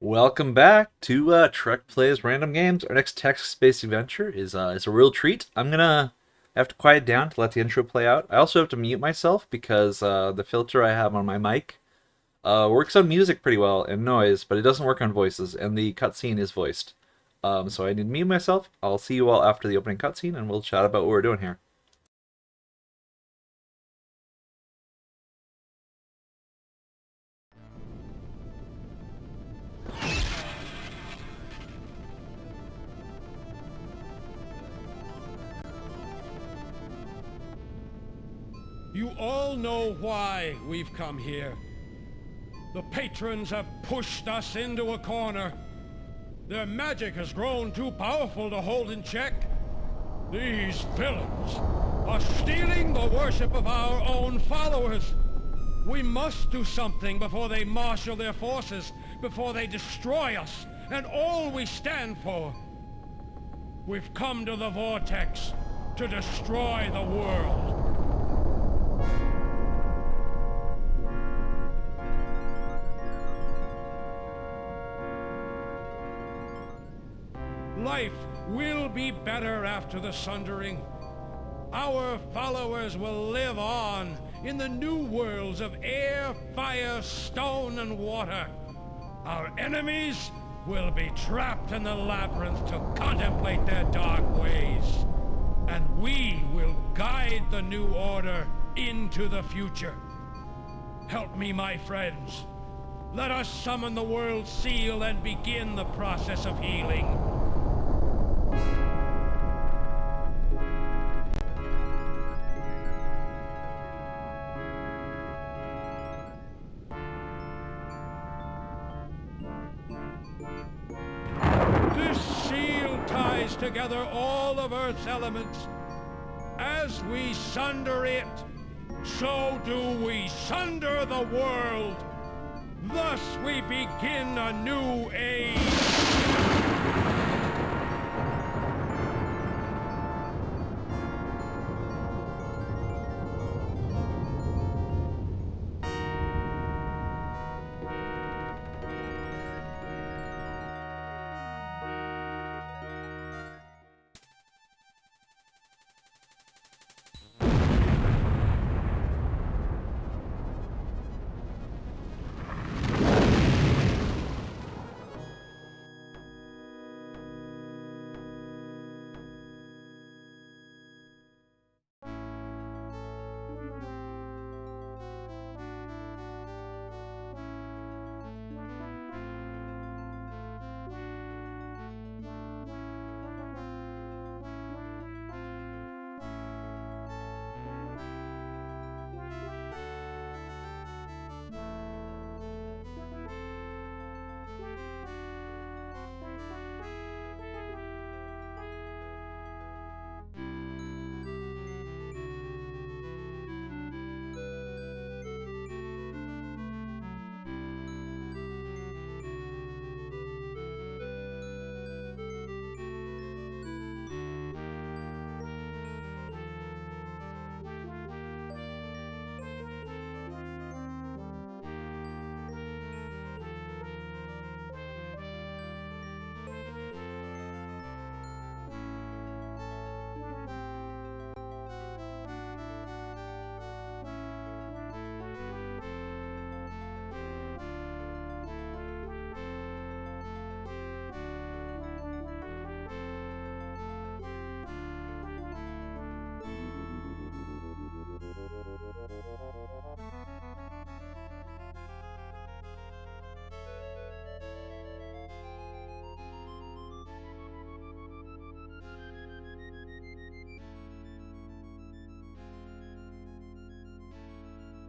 Welcome back to Trek Plays Random Games. Our next text-based adventure is a real treat. I'm gonna have to quiet down to let the intro play out. I also have to mute myself because the filter I have on my mic works on music pretty well and noise, but it doesn't work on voices, and the cutscene is voiced. So I need to mute myself. I'll see you all after the opening cutscene, and we'll chat about what we're doing here. You all know why we've come here. The patrons have pushed us into a corner. Their magic has grown too powerful to hold in check. These villains are stealing the worship of our own followers. We must do something before they marshal their forces, before they destroy us and all we stand for. We've come to the Vortex to destroy the world. Life will be better after the sundering. Our followers will live on in the new worlds of air, fire, stone, and water. Our enemies will be trapped in the labyrinth to contemplate their dark ways. And we will guide the new order into the future. Help me, my friends. Let us summon the world seal and begin the process of healing. This seal ties together all of Earth's elements. As we sunder it, so do we sunder the world. Thus we begin a new age.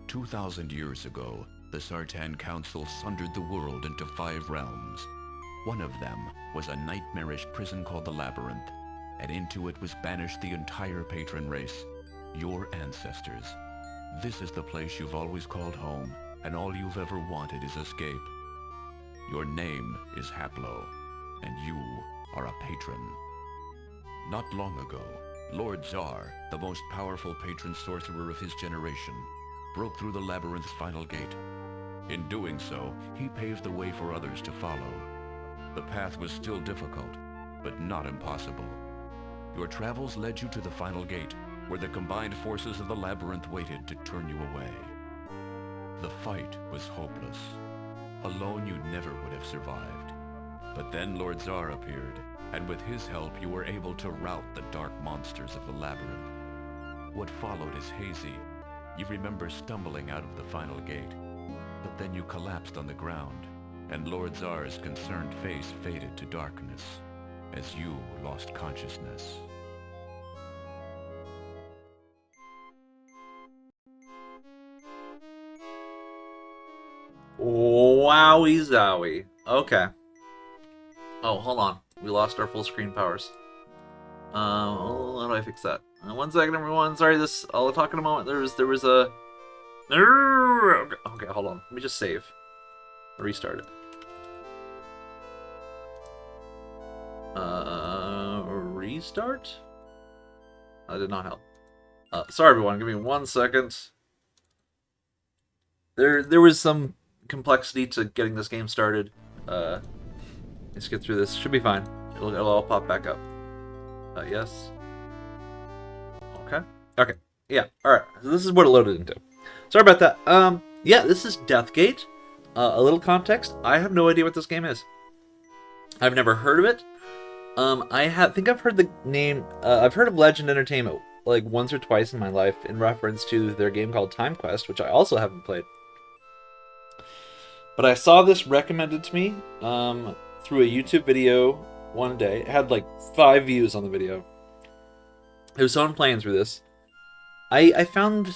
Two 2,000 years ago, the Sartan Council sundered the world into 5 realms. One of them was a nightmarish prison called the Labyrinth, and into it was banished the entire patron race, your ancestors. This is the place you've always called home, and all you've ever wanted is escape. Your name is Haplo, and you are a patron. Not long ago, Lord Zar, the most powerful patron sorcerer of his generation, broke through the labyrinth's final gate. In doing so, he paved the way for others to follow. The path was still difficult, but not impossible. Your travels led you to the final gate, where the combined forces of the labyrinth waited to turn you away. The fight was hopeless. Alone you never would have survived. But then Lord Zar appeared, and with his help you were able to rout the dark monsters of the labyrinth. What followed is hazy. You remember stumbling out of the final gate, but then you collapsed on the ground, and Lord Zar's concerned face faded to darkness as you lost consciousness. Wowie zowie. Okay. Oh, hold on. We lost our full screen powers. How do I fix that? 1 second, everyone. Sorry, I'll talk in a moment. There was a... Okay, hold on. Let me just save. Restart it. Restart? That did not help. Sorry, everyone. Give me 1 second. There was some complexity to getting this game started. Let's get through this. Should be fine. It'll all pop back up. Yes. Okay. Okay. Yeah. All right. So this is what it loaded into. Sorry about that. Yeah, this is Deathgate. A little context. I have no idea what this game is. I've never heard of it. I think I've heard the name. I've heard of Legend Entertainment like once or twice in my life in reference to their game called Time Quest, which I also haven't played. But I saw this recommended to me through a YouTube video one day. It had like 5 views on the video. There was someone playing through this. I found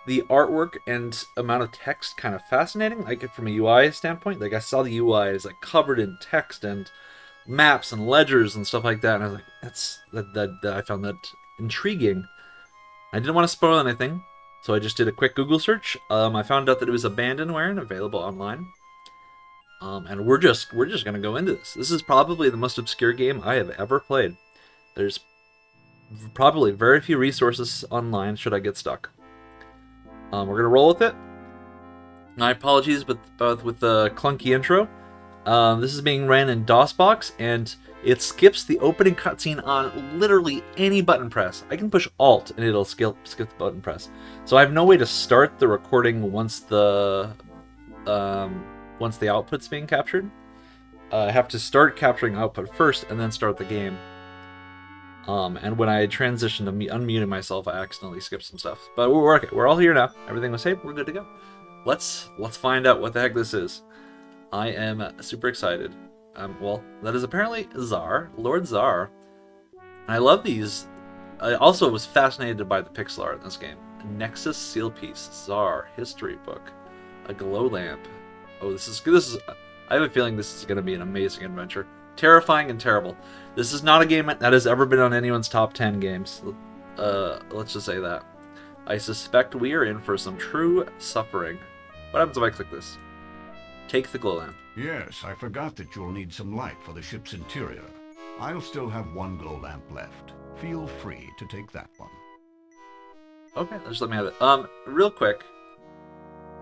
the artwork and amount of text kind of fascinating, like from a UI standpoint. Like I saw the UI is like covered in text and maps and ledgers and stuff like that, and I was like, I found that intriguing. I didn't want to spoil anything, so I just did a quick Google search. I found out that it was abandonware and available online. And we're just gonna go into this. This is probably the most obscure game I have ever played. There's probably very few resources online should I get stuck. We're gonna roll with it. My apologies with the clunky intro. This is being ran in DOSBox, and it skips the opening cutscene on literally any button press. I can push Alt and it'll skip the button press. So I have no way to start the recording once the output's being captured. I have to start capturing output first and then start the game. And when I transition to unmuting myself, I accidentally skipped some stuff. But we're okay. We're all here now. Everything was saved. We're good to go. Let's find out what the heck this is. I am super excited. Well, that is apparently Zar, Lord Zar. And I love these. I also was fascinated by the pixel art in this game. A Nexus seal piece, Zar history book, a glow lamp. Oh, this is. I have a feeling this is going to be an amazing adventure. Terrifying and terrible. This is not a game that has ever been on anyone's top 10 games. Let's just say that. I suspect we are in for some true suffering. What happens if I click this? Take the glow lamp. Yes, I forgot that you'll need some light for the ship's interior. I'll still have 1 glow lamp left. Feel free to take that one. Okay, just let me have it. Real quick.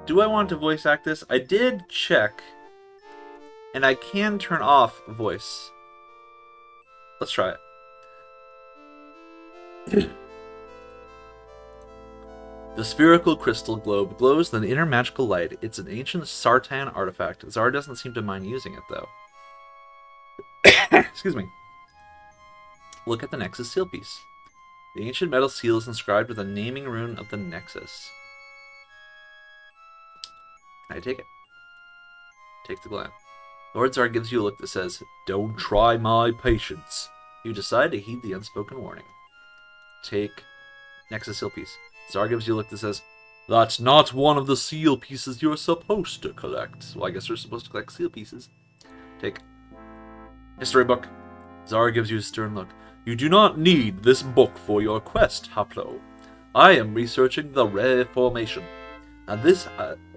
Do I want to voice act this? I did check. And I can turn off voice. Let's try it. The spherical crystal globe glows with an inner magical light. It's an ancient Sartan artifact. Zar doesn't seem to mind using it, though. Excuse me. Look at the Nexus seal piece. The ancient metal seal is inscribed with a naming rune of the Nexus. Can I take it? Take the lamp. Lord Zar gives you a look that says, "Don't try my patience." You decide to heed the unspoken warning. Take Nexus seal piece. Zar gives you a look that says, "That's not one of the seal pieces you're supposed to collect." Well, I guess we're supposed to collect seal pieces. Take history book. Zar gives you a stern look. "You do not need this book for your quest, Haplo. I am researching the rare formation. And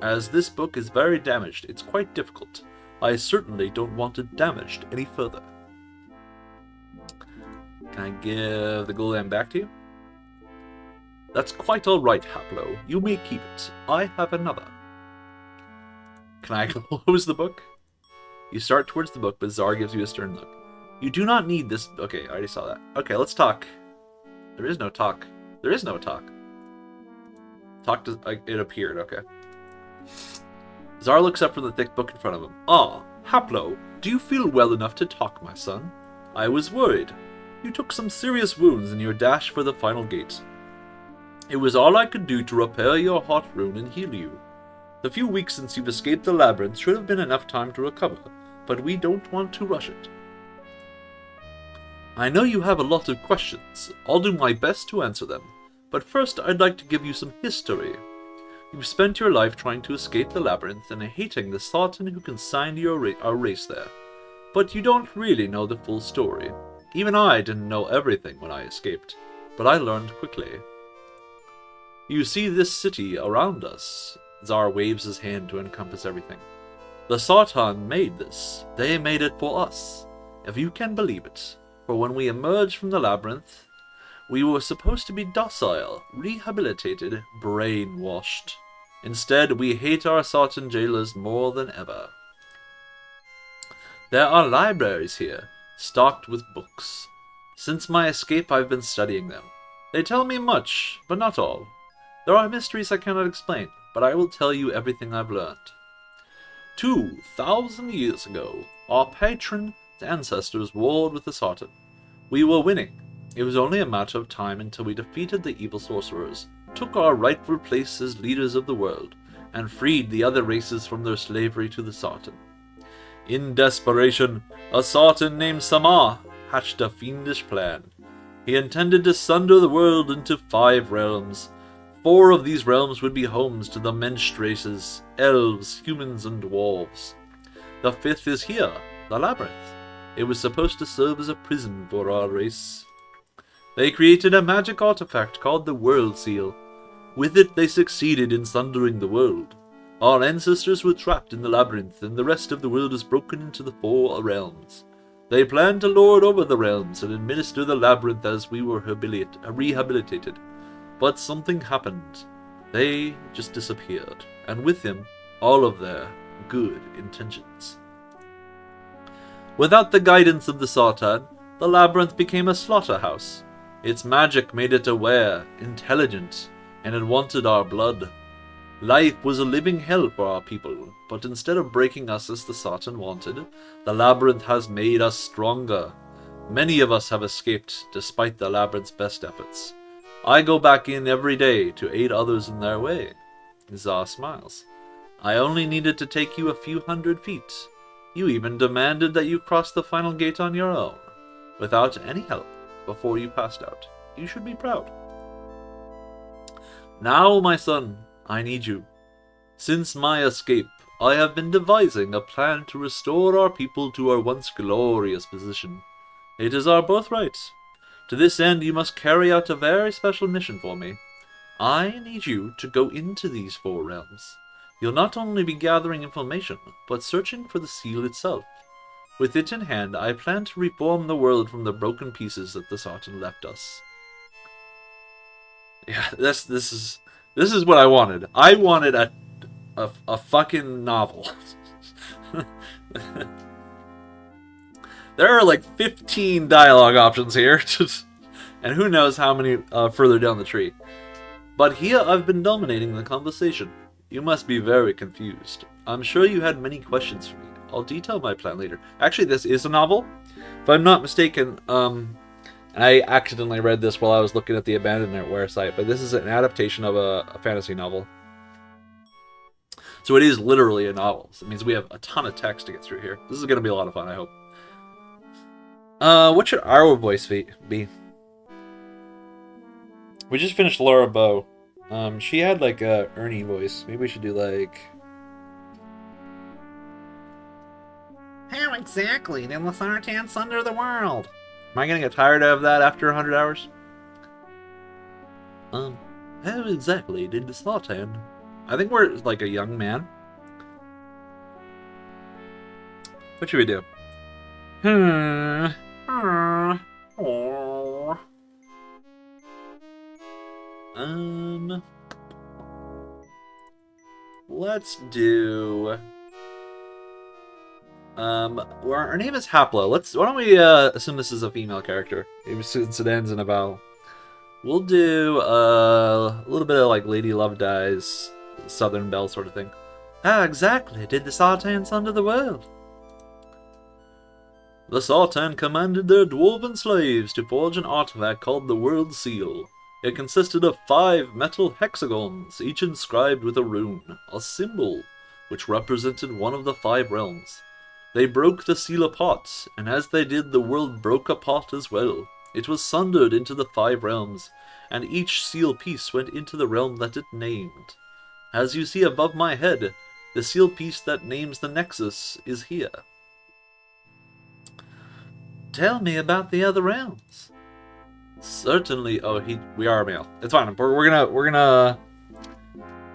as this book is very damaged, it's quite difficult. I certainly don't want it damaged any further." Can I give the glow lamp back to you? "That's quite all right, Haplo. You may keep it. I have another." Can I close the book? You start towards the book, but Czar gives you a stern look. You do not need this... Okay, I already saw that. Okay, let's talk. There is no talk. There is no talk. Talk to... it appeared, okay. Czar looks up from the thick book in front of him. Ah, Haplo, do you feel well enough to talk, my son? I was worried. You took some serious wounds in your dash for the final gate. It was all I could do to repair your heart rune and heal you. The few weeks since you've escaped the labyrinth should have been enough time to recover, but we don't want to rush it. I know you have a lot of questions. I'll do my best to answer them, but first I'd like to give you some history. You've spent your life trying to escape the labyrinth and hating the Sultan who consigned our race there. But you don't really know the full story. Even I didn't know everything when I escaped, but I learned quickly. You see this city around us. Czar waves his hand to encompass everything. The Sartan made this. They made it for us, if you can believe it. For when we emerged from the labyrinth, we were supposed to be docile, rehabilitated, brainwashed. Instead, we hate our Sartan jailers more than ever. There are libraries here, stocked with books. Since my escape, I've been studying them. They tell me much, but not all. There are mysteries I cannot explain, but I will tell you everything I've learned. 2,000 years ago, our patron's ancestors warred with the Sartan. We were winning. It was only a matter of time until we defeated the evil sorcerers, took our rightful place as leaders of the world, and freed the other races from their slavery to the Sartan. In desperation, a Sartan named Samar hatched a fiendish plan. He intended to sunder the world into 5 realms. 4 of these realms would be homes to the Mensch races, elves, humans, and dwarves. The 5th is here, the Labyrinth. It was supposed to serve as a prison for our race. They created a magic artifact called the World Seal. With it, they succeeded in sundering the world. Our ancestors were trapped in the labyrinth, and the rest of the world is broken into the 4 realms. They planned to lord over the realms and administer the labyrinth as we were rehabilitated. But something happened. They just disappeared, and with them, all of their good intentions. Without the guidance of the Sartan, the labyrinth became a slaughterhouse. Its magic made it aware, intelligent, and it wanted our blood. Life was a living hell for our people, but instead of breaking us as the Sartan wanted, the labyrinth has made us stronger. Many of us have escaped, despite the labyrinth's best efforts. I go back in every day to aid others in their way. Czar smiles. I only needed to take you a few 100 feet. You even demanded that you cross the final gate on your own, without any help, before you passed out. You should be proud. Now, my son, I need you. Since my escape, I have been devising a plan to restore our people to our once glorious position. It is our birthright. To this end, you must carry out a very special mission for me. I need you to go into these 4 realms. You'll not only be gathering information, but searching for the seal itself. With it in hand, I plan to reform the world from the broken pieces that the Sartan left us. Yeah, this is what I wanted. I wanted a fucking novel. There are like 15 dialogue options here, and who knows how many further down the tree. But here I've been dominating the conversation. You must be very confused. I'm sure you had many questions for me. I'll detail my plan later. Actually, this is a novel. If I'm not mistaken, and I accidentally read this while I was looking at the Abandonware site, but this is an adaptation of a fantasy novel. So it is literally a novel. So it means we have a ton of text to get through here. This is going to be a lot of fun, I hope. What should our voice be? We just finished Laura Bow. She had like a Ernie voice. Maybe we should do like... How exactly did the Sartan sunder the world? Am I gonna get tired of that after 100 hours? How exactly did the Sartan... I think we're like a young man. What should we do? Let's do... Well, her name is Hapla. Why don't we assume this is a female character, since it ends in a vowel. We'll do a little bit of like Lady Love Dies, Southern Belle sort of thing. How exactly did the Sartan sunder the world? The Sartan commanded their dwarven slaves to forge an artifact called the World Seal. It consisted of 5 metal hexagons, each inscribed with a rune, a symbol, which represented one of the 5 realms. They broke the seal apart, and as they did, the world broke apart as well. It was sundered into the 5 realms, and each seal piece went into the realm that it named. As you see above my head, the seal piece that names the Nexus is here. Tell me about the other realms. Certainly. Oh, we are male. It's fine. We're gonna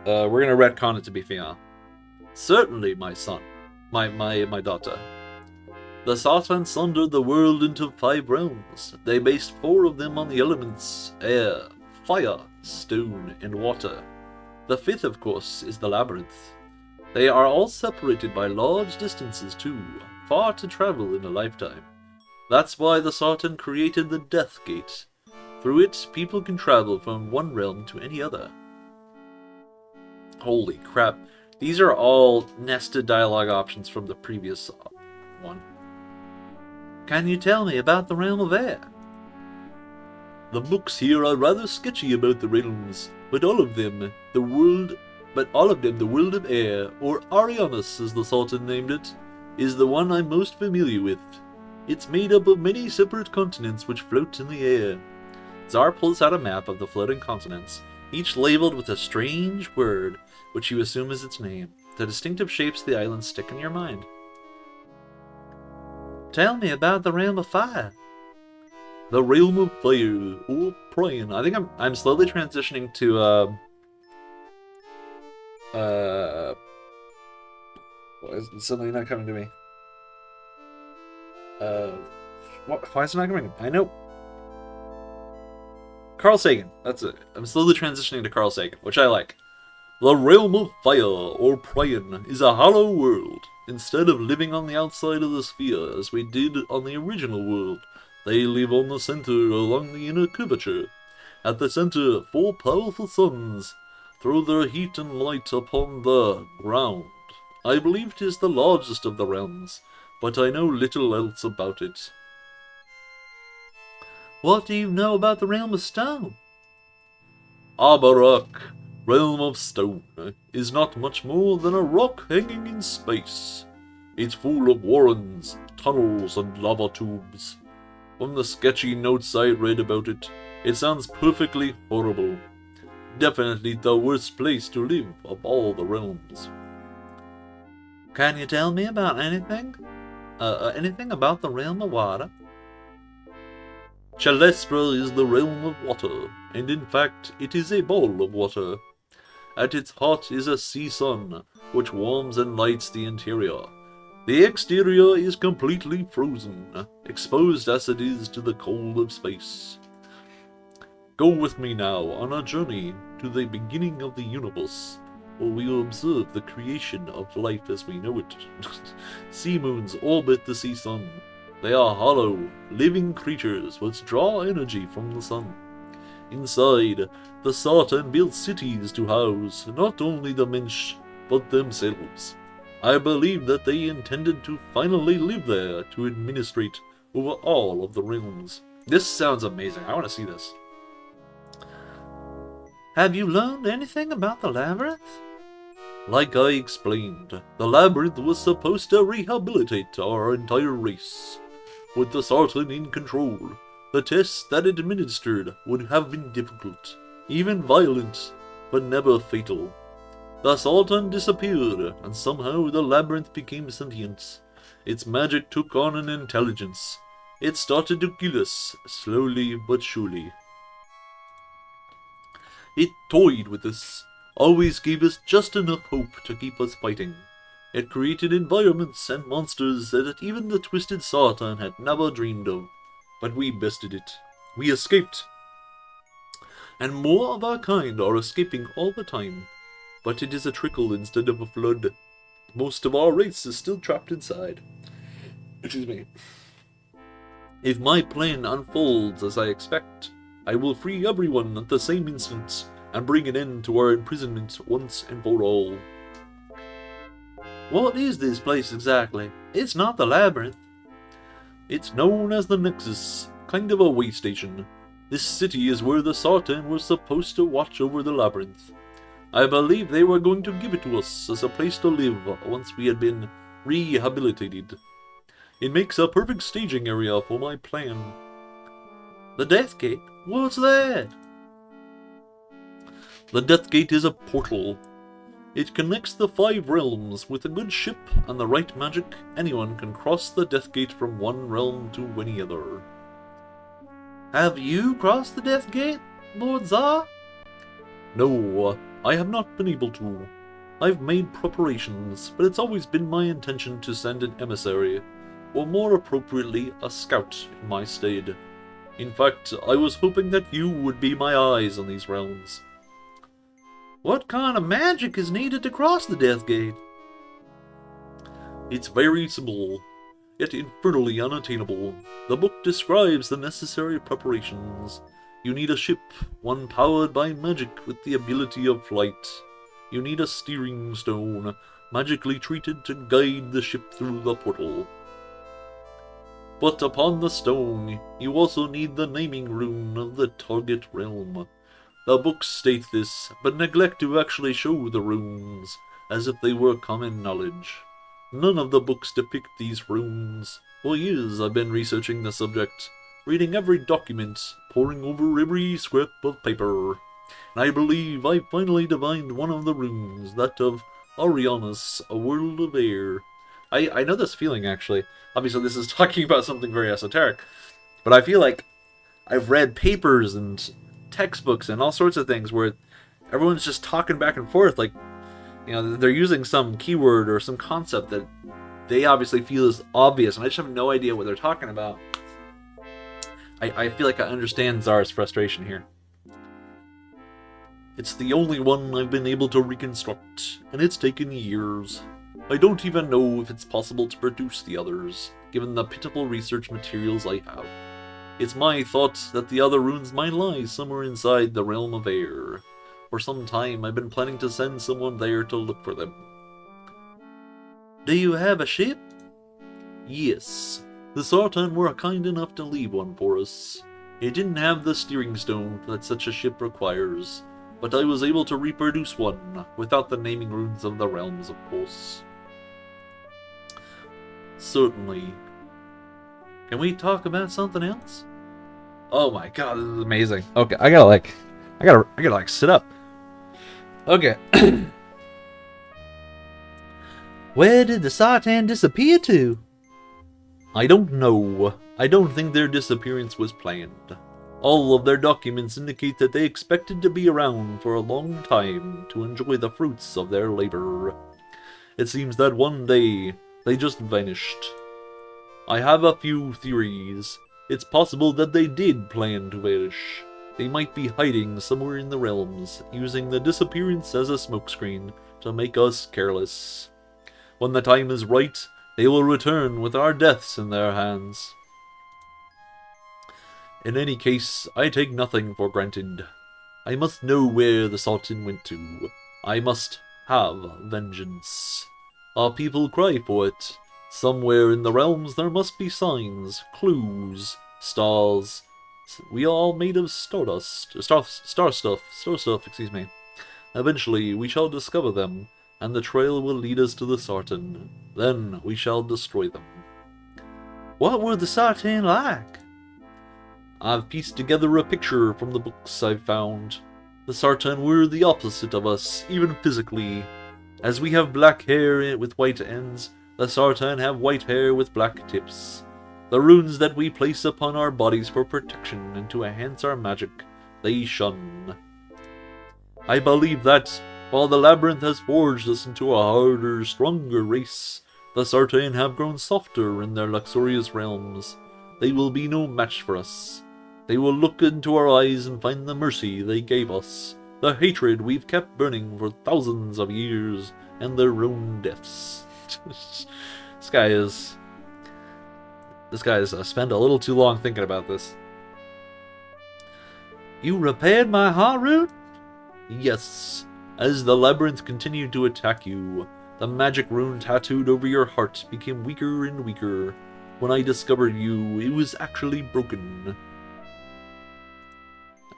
retcon it to be female. Certainly, my son. My daughter. The Sartan sundered the world into 5 realms. They based 4 of them on the elements air, fire, stone, and water. The 5th, of course, is the Labyrinth. They are all separated by large distances too, far to travel in a lifetime. That's why the Sartan created the Death Gate. Through it, people can travel from one realm to any other. Holy crap. These are all nested dialogue options from the previous one. Can you tell me about the realm of air? The books here are rather sketchy about the realms, but all of them the world of air, or Arianus as the Sartan named it, is the one I'm most familiar with. It's made up of many separate continents which float in the air. Zar pulls out a map of the floating continents, each labeled with a strange word, which you assume is its name. The distinctive shapes of the islands stick in your mind. Tell me about the realm of fire. The realm of fire, or Prion. I think I'm slowly transitioning to why is something not coming to me? Why is it not coming? I know. Carl Sagan. That's it. I'm slowly transitioning to Carl Sagan, which I like. The realm of fire, or Prion, is a hollow world. Instead of living on the outside of the sphere, as we did on the original world, they live on the center along the inner curvature. At the center, 4 powerful suns throw their heat and light upon the ground. I believe it is the largest of the realms, but I know little else about it. What do you know about the realm of stone? Abarak, realm of stone, is not much more than a rock hanging in space. It's full of warrens, tunnels, and lava tubes. From the sketchy notes I read about it, it sounds perfectly horrible. Definitely the worst place to live of all the realms. Can you tell me about anything? Anything about the realm of water? Chalestra is the realm of water, and in fact it is a ball of water. At its heart is a sea sun, which warms and lights the interior. The exterior is completely frozen, exposed as it is to the cold of space. Go with me now on a journey to the beginning of the universe, where we will observe the creation of life as we know it. Sea moons orbit the sea sun. They are hollow, living creatures which draw energy from the sun. Inside, the Sartan built cities to house not only the Mensch, but themselves. I believe that they intended to finally live there to administrate over all of the realms. This sounds amazing. I want to see this. Have you learned anything about the Labyrinth? Like I explained, the Labyrinth was supposed to rehabilitate our entire race. With the Sartan in control, the tests that it administered would have been difficult, even violent, but never fatal. The Sartan disappeared, and somehow the Labyrinth became sentient. Its magic took on an intelligence. It started to kill us, slowly but surely. It toyed with us, always gave us just enough hope to keep us fighting. It created environments and monsters that even the twisted Sartan had never dreamed of. But we bested it. We escaped. And more of our kind are escaping all the time. But it is a trickle instead of a flood. Most of our race is still trapped inside. Excuse me. If my plan unfolds as I expect, I will free everyone at the same instant and bring an end to our imprisonment once and for all. What is this place exactly? It's not the Labyrinth. It's known as the Nexus, kind of a way station. This city is where the Sartan was supposed to watch over the Labyrinth. I believe they were going to give it to us as a place to live once we had been rehabilitated. It makes a perfect staging area for my plan. The Death Gate? What's that? The Death Gate is a portal. It connects the 5 realms. With a good ship and the right magic, anyone can cross the Death Gate from one realm to any other. Have you crossed the Death Gate, Lord Zar? No, I have not been able to. I've made preparations, but it's always been my intention to send an emissary, or more appropriately, a scout in my stead. In fact, I was hoping that you would be my eyes on these realms. What kind of magic is needed to cross the Death Gate? It's very simple, yet infernally unattainable. The book describes the necessary preparations. You need a ship, one powered by magic with the ability of flight. You need a steering stone, magically treated to guide the ship through the portal. But upon the stone, you also need the naming rune of the target realm. The books state this, but neglect to actually show the runes, as if they were common knowledge. None of the books depict these runes. For years I've been researching the subject, reading every document, poring over every scrap of paper, and I believe I finally divined one of the runes, that of Arianas, a world of air. I know this feeling, actually. Obviously this is talking about something very esoteric, but I feel like I've read papers and textbooks and all sorts of things where everyone's just talking back and forth, like, you know, they're using some keyword or some concept that they obviously feel is obvious, and I just have no idea what they're talking about. I feel like I understand Zar's frustration here. It's the only one I've been able to reconstruct, and it's taken years. I don't even know if it's possible to produce the others, given the pitiful research materials I have. It's my thought that the other runes might lie somewhere inside the realm of air. For some time, I've been planning to send someone there to look for them. Do you have a ship? Yes. The Sartan were kind enough to leave one for us. It didn't have the steering stone that such a ship requires, but I was able to reproduce one, without the naming runes of the realms, of course. Certainly. Can we talk about something else? Oh my god, this is amazing. Okay, I gotta sit up. Okay. Where did the Sartan disappear to? I don't know. I don't think their disappearance was planned. All of their documents indicate that they expected to be around for a long time to enjoy the fruits of their labor. It seems that one day, they just vanished. I have a few theories. It's possible that they did plan to vanish. They might be hiding somewhere in the realms, using the disappearance as a smokescreen to make us careless. When the time is right, they will return with our deaths in their hands. In any case, I take nothing for granted. I must know where the Sartan went to. I must have vengeance. Our people cry for it. Somewhere in the realms there must be signs, clues, stars. We are all made of stardust. Star stuff, excuse me. Eventually we shall discover them, and the trail will lead us to the Sartan. Then we shall destroy them. What were the Sartan like? I've pieced together a picture from the books I've found. The Sartan were the opposite of us, even physically. As we have black hair with white ends, the Sartan have white hair with black tips. The runes that we place upon our bodies for protection and to enhance our magic, they shun. I believe that, while the Labyrinth has forged us into a harder, stronger race, the Sartan have grown softer in their luxurious realms. They will be no match for us. They will look into our eyes and find the mercy they gave us, the hatred we've kept burning for thousands of years, and their own deaths. This guy is... This guy's spent a little too long thinking about this. You repaired my heart rune? Yes. As the labyrinth continued to attack you, the magic rune tattooed over your heart became weaker and weaker. When I discovered you, it was actually broken.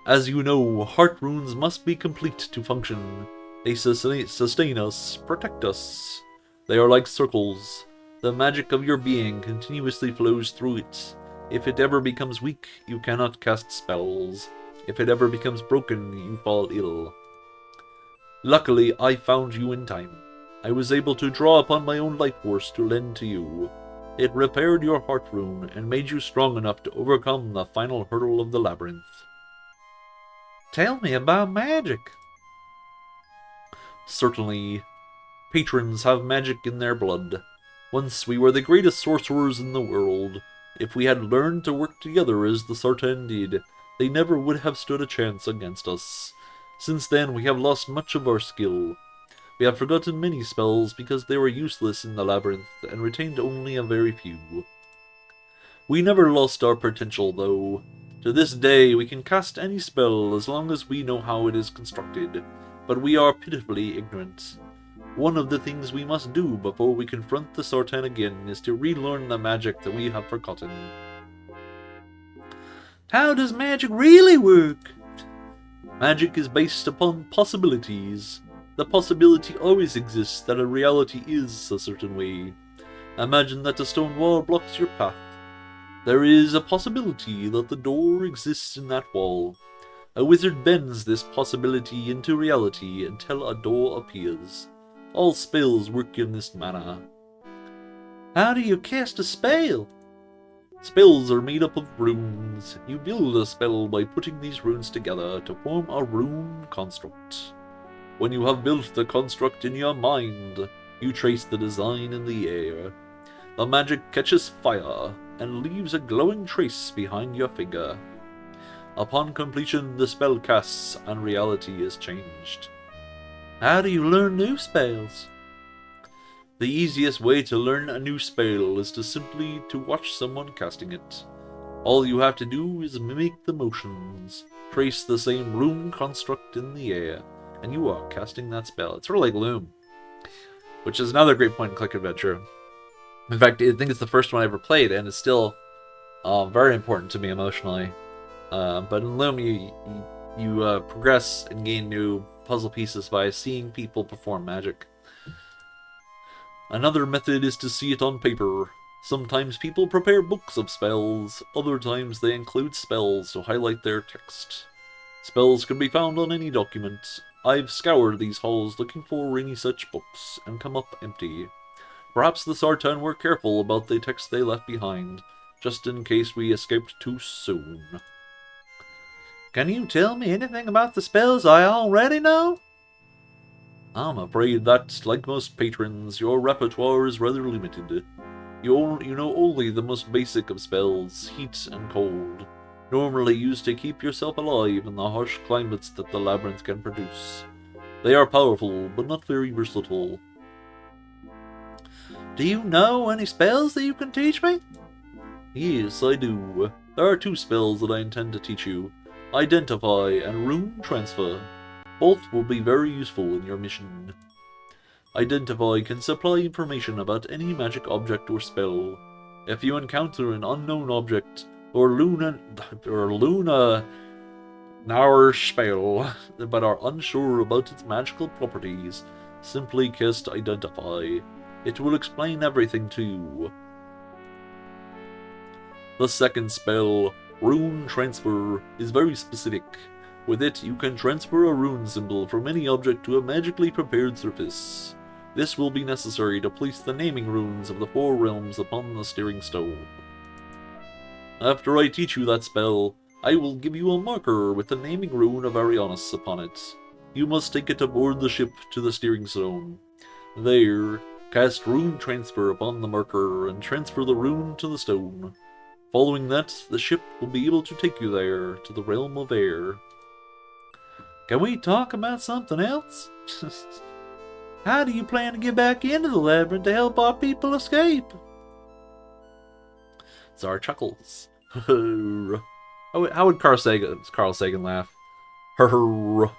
As you know, heart runes must be complete to function. They sustain us, protect us. They are like circles. The magic of your being continuously flows through it. If it ever becomes weak, you cannot cast spells. If it ever becomes broken, you fall ill. Luckily, I found you in time. I was able to draw upon my own life force to lend to you. It repaired your heart rune and made you strong enough to overcome the final hurdle of the labyrinth. Tell me about magic. Certainly. Patrons have magic in their blood. Once we were the greatest sorcerers in the world. If we had learned to work together as the Sartan did, they never would have stood a chance against us. Since then, we have lost much of our skill. We have forgotten many spells because they were useless in the labyrinth and retained only a very few. We never lost our potential, though. To this day, we can cast any spell as long as we know how it is constructed, but we are pitifully ignorant. One of the things we must do before we confront the Sartan again is to relearn the magic that we have forgotten. How does magic really work? Magic is based upon possibilities. The possibility always exists that a reality is a certain way. Imagine that a stone wall blocks your path. There is a possibility that the door exists in that wall. A wizard bends this possibility into reality until a door appears. All spells work in this manner. How do you cast a spell? Spells are made up of runes. You build a spell by putting these runes together to form a rune construct. When you have built the construct in your mind, you trace the design in the air. The magic catches fire and leaves a glowing trace behind your finger. Upon completion, the spell casts and reality is changed. How do you learn new spells? The easiest way to learn a new spell is to simply watch someone casting it. All you have to do is mimic the motions, trace the same rune construct in the air, and you are casting that spell. It's sort of like Loom, which is another great point-and-click adventure. In fact, I think it's the first one I ever played, and it's still very important to me emotionally. But in Loom, you progress and gain new puzzle pieces by seeing people perform magic. Another method is to see it on paper. Sometimes people prepare books of spells, other times they include spells to highlight their text. Spells can be found on any document. I've scoured these halls looking for any such books, and come up empty. Perhaps the Sartan were careful about the text they left behind, just in case we escaped too soon. Can you tell me anything about the spells I already know? I'm afraid that, like most patrons, your repertoire is rather limited. You know only the most basic of spells, heat and cold, normally used to keep yourself alive in the harsh climates that the labyrinth can produce. They are powerful, but not very versatile. Do you know any spells that you can teach me? Yes, I do. There are two spells that I intend to teach you. Identify and Rune Transfer. Both will be very useful in your mission. Identify can supply information about any magic object or spell. If you encounter an unknown object or Luna spell, but are unsure about its magical properties, simply cast Identify. It will explain everything to you. The second spell, Rune Transfer, is very specific. With it, you can transfer a rune symbol from any object to a magically prepared surface. This will be necessary to place the naming runes of the 4 realms upon the steering stone. After I teach you that spell, I will give you a marker with the naming rune of Arianis upon it. You must take it aboard the ship to the steering stone. There, cast Rune Transfer upon the marker and transfer the rune to the stone. Following that, the ship will be able to take you there, to the realm of air. Can we talk about something else? How do you plan to get back into the labyrinth to help our people escape? Zara chuckles. How would Carl Sagan laugh? The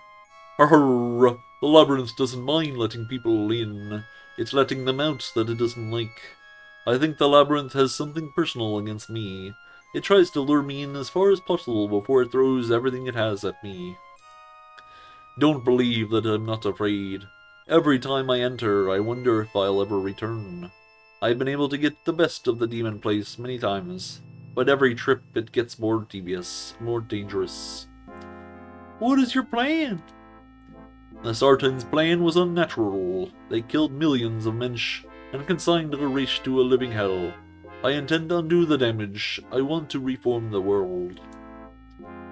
labyrinth doesn't mind letting people in. It's letting them out that it doesn't like. I think the labyrinth has something personal against me. It tries to lure me in as far as possible before it throws everything it has at me. Don't believe that I'm not afraid. Every time I enter, I wonder if I'll ever return. I've been able to get the best of the demon place many times, but every trip it gets more devious, more dangerous. What is your plan? The Sartans' plan was unnatural. They killed millions of mensch and consigned the race to a living hell. I intend to undo the damage. I want to reform the world.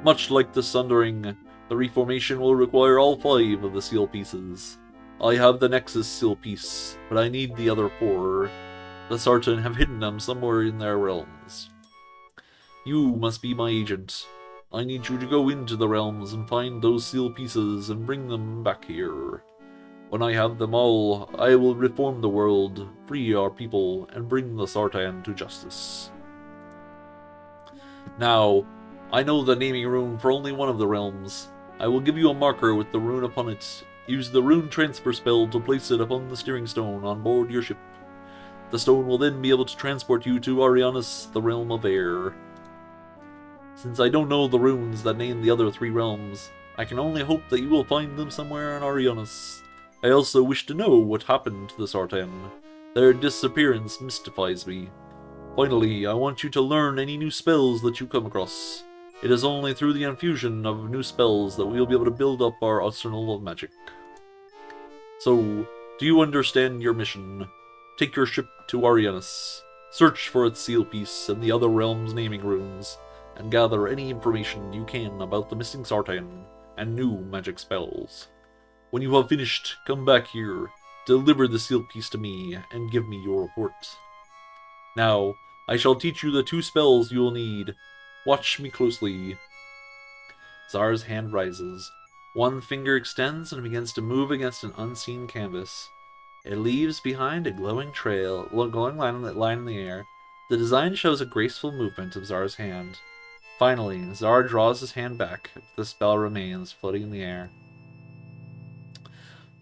Much like the Sundering, the reformation will require all 5 of the seal pieces. I have the Nexus seal piece, but I need the other 4. The Sartan have hidden them somewhere in their realms. You must be my agent. I need you to go into the realms and find those seal pieces and bring them back here. When I have them all, I will reform the world, free our people, and bring the Sartan to justice. Now, I know the naming rune for only one of the realms. I will give you a marker with the rune upon it. Use the rune transfer spell to place it upon the steering stone on board your ship. The stone will then be able to transport you to Arianis, the realm of air. Since I don't know the runes that name the other 3 realms, I can only hope that you will find them somewhere in Arianis. I also wish to know what happened to the Sartan. Their disappearance mystifies me. Finally, I want you to learn any new spells that you come across. It is only through the infusion of new spells that we will be able to build up our arsenal of magic. So, do you understand your mission? Take your ship to Arianis. Search for its seal piece and the other realms' naming runes, and gather any information you can about the missing Sartan and new magic spells. When you have finished, come back here, deliver the seal piece to me, and give me your report. Now, I shall teach you the 2 spells you will need. Watch me closely. Zara's hand rises. One finger extends and begins to move against an unseen canvas. It leaves behind a glowing line in the air. The design shows a graceful movement of Zara's hand. Finally, Zara draws his hand back. The spell remains floating in the air.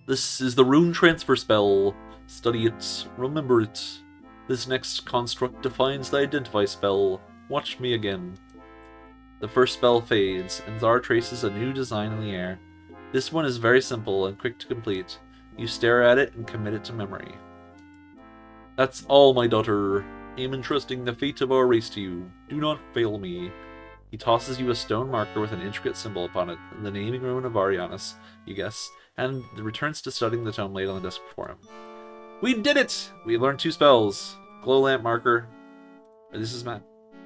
This is the rune transfer spell. Study it. Remember it. This next construct defines the identify spell. Watch me again. The first spell fades, and Zara traces a new design in the air. This one is very simple and quick to complete. You stare at it and commit it to memory. That's all, my daughter. I am entrusting the fate of our race to you. Do not fail me. He tosses you a stone marker with an intricate symbol upon it, the naming rune of Arianis, you guess, and returns to studying the tome laid on the desk before him. We did it! We learned 2 spells. Glow lamp marker. This is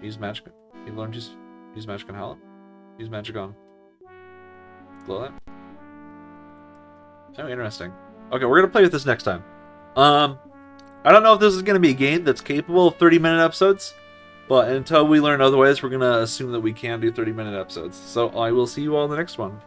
use magic. You learned use magic on Hallow. Use magic on glow lamp. Oh, interesting. Okay, we're gonna play with this next time. I don't know if this is gonna be a game that's capable of 30-minute episodes, but until we learn otherwise, we're gonna assume that we can do 30-minute episodes. So I will see you all in the next one.